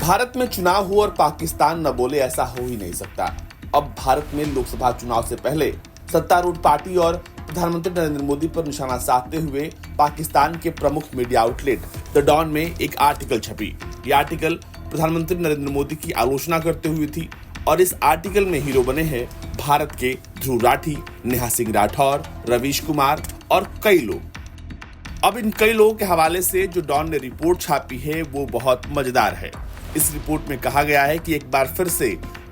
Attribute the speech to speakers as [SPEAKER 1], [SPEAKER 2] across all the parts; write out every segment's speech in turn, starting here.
[SPEAKER 1] भारत में चुनाव हो और पाकिस्तान न बोले, ऐसा हो ही नहीं सकता। अब भारत में लोकसभा चुनाव से पहले सत्तारूढ़ पार्टी और प्रधानमंत्री नरेंद्र मोदी पर निशाना साधते हुए पाकिस्तान के प्रमुख मीडिया आउटलेट द डॉन में एक आर्टिकल छपी। ये आर्टिकल प्रधानमंत्री नरेंद्र मोदी की आलोचना करते हुए थी और इस आर्टिकल में हीरो बने हैं भारत के ध्रुव राठी, नेहा सिंह राठौर, रवीश कुमार और कई लोग। अब इन कई लोगों के हवाले से जो डॉन ने रिपोर्ट छापी है वो बहुत मजेदार है। इस रिपोर्ट में कहा गया है कि एक बार फिर से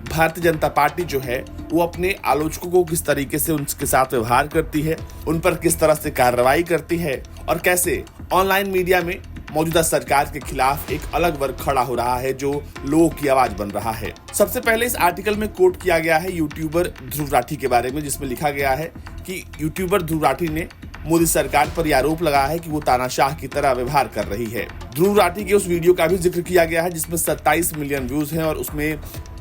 [SPEAKER 1] भारतीय जनता पार्टी जो है वो अपने आलोचकों को किस तरीके से उनके साथ व्यवहार करती है, उन पर किस तरह से कार्रवाई करती है और कैसे ऑनलाइन मीडिया में मौजूदा सरकार के खिलाफ एक अलग वर्ग खड़ा हो रहा है जो लोगों की आवाज बन रहा है। सबसे पहले इस आर्टिकल में कोट किया गया है यूट्यूबर ध्रुव राठी के बारे में, जिसमें लिखा गया है कि यूट्यूबर ध्रुव राठी ने मोदी सरकार पर यह आरोप लगाया है कि वो तानाशाह की तरह व्यवहार कर रही है। ध्रुव राठी के उस वीडियो का भी जिक्र किया गया है जिसमें 27 मिलियन व्यूज हैं और उसमें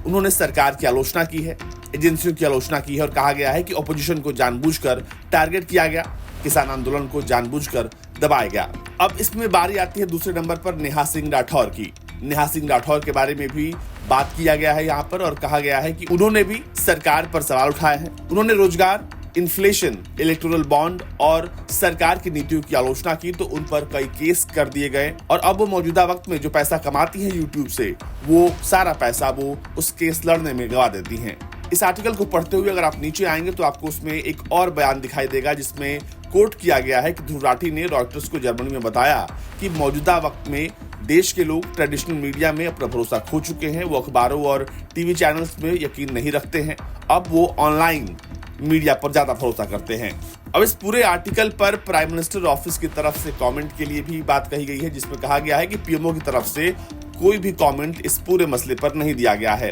[SPEAKER 1] उन्होंने सरकार की आलोचना की है, एजेंसियों की आलोचना की है और कहा गया है कि ऑपोजिशन को जानबूझकर टारगेट किया गया, किसान आंदोलन को जानबूझकर दबाया गया। अब इसमें बारी आती है दूसरे नंबर पर नेहा सिंह राठौर की। नेहा सिंह राठौर के बारे में भी बात किया गया है यहाँ पर और कहा गया है कि उन्होंने भी सरकार पर सवाल उठाए हैं। उन्होंने रोजगार, इन्फ्लेशन, इलेक्टोरल बॉन्ड और सरकार की नीतियों की आलोचना की तो उन पर कई केस कर दिए गए और अब वो मौजूदा वक्त में जो पैसा कमाती हैं यूट्यूब से, वो सारा पैसा वो उस केस लड़ने में गवा देती हैं। इस आर्टिकल को पढ़ते हुए अगर आप नीचे आएंगे तो आपको उसमें एक और बयान दिखाई देगा जिसमें कोट किया गया है कि ध्रुव राठी ने रॉयटर्स को जर्मनी में बताया कि मौजूदा वक्त में देश के लोग ट्रेडिशनल मीडिया में अपना भरोसा खो चुके हैं, वो अखबारों और टीवी चैनल्स में यकीन नहीं रखते हैं, अब वो ऑनलाइन मीडिया पर ज्यादा भरोसा करते हैं। अब इस पूरे आर्टिकल पर प्राइम मिनिस्टर ऑफिस की तरफ से कमेंट के लिए भी बात कही गई है जिसमें कहा गया है कि पीएमओ की तरफ से कोई भी कमेंट इस पूरे मसले पर नहीं दिया गया है।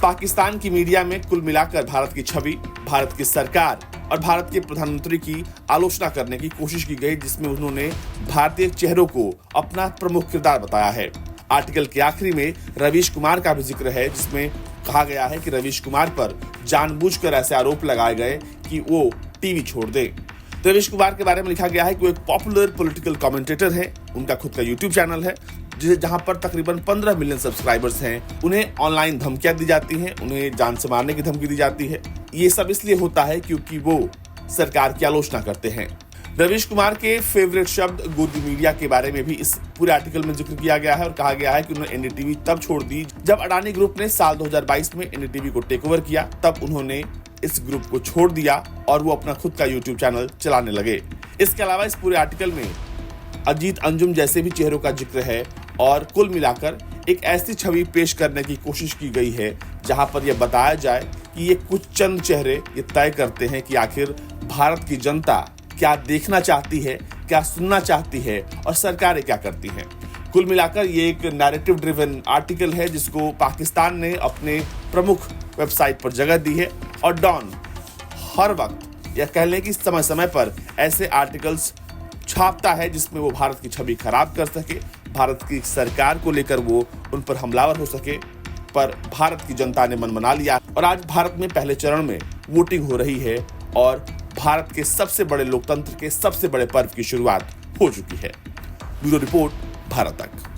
[SPEAKER 1] पाकिस्तान की मीडिया में कुल मिलाकर भारत की छवि, भारत की सरकार और भारत के प्रधानमंत्री की आलोचना करने की कोशिश की गई जिसमें उन्होंने भारतीय चेहरों को अपना प्रमुख किरदार बताया है। आर्टिकल के आखिरी में रवीश कुमार का भी जिक्र है जिसमें कहा गया है कि रवीश कुमार पर जानबूझकर ऐसे आरोप लगाए गए कि वो टीवी छोड़ दे। रवीश कुमार के बारे में लिखा गया है कि वो एक पॉपुलर पॉलिटिकल कमेंटेटर है, उनका खुद का यूट्यूब चैनल है जहां पर तकरीबन 15 मिलियन सब्सक्राइबर्स हैं। उन्हें ऑनलाइन धमकियां दी जाती हैं, उन्हें जान से मारने की धमकी दी जाती है। ये सब इसलिए होता है क्योंकि वो सरकार की आलोचना करते हैं। रवीश कुमार के फेवरेट शब्द गोदी मीडिया के बारे में भी इस पूरे आर्टिकल में जिक्र किया गया है और कहा गया है कि उन्होंने एनडीटीवी तब छोड़ दी जब अडानी ग्रुप ने साल 2022 में एनडीटीवी को टेक ओवर किया, तब उन्होंने इस ग्रुप को छोड़ दिया और वो अपना खुद का यूट्यूब चैनल चलाने लगे। इसके अलावा इस पूरे आर्टिकल में अजीत अंजुम जैसे भी चेहरों का जिक्र है और कुल मिलाकर एक ऐसी छवि पेश करने की कोशिश की गई है जहां पर यह बताया जाए कि ये कुछ चंद चेहरे ये तय करते हैं कि आखिर भारत की जनता क्या देखना चाहती है, क्या सुनना चाहती है और सरकारें क्या करती हैं। कुल मिलाकर ये एक नैरेटिव ड्रिवन आर्टिकल है जिसको पाकिस्तान ने अपने प्रमुख वेबसाइट पर जगह दी है और डॉन हर वक्त या कह लें कि समय समय पर ऐसे आर्टिकल्स छापता है जिसमें वो भारत की छवि खराब कर सके, भारत की सरकार को लेकर वो उन पर हमलावर हो सके। पर भारत की जनता ने मन बना लिया और आज भारत में पहले चरण में वोटिंग हो रही है और भारत के सबसे बड़े लोकतंत्र के सबसे बड़े पर्व की शुरुआत हो चुकी है। ब्यूरो रिपोर्ट, भारत तक।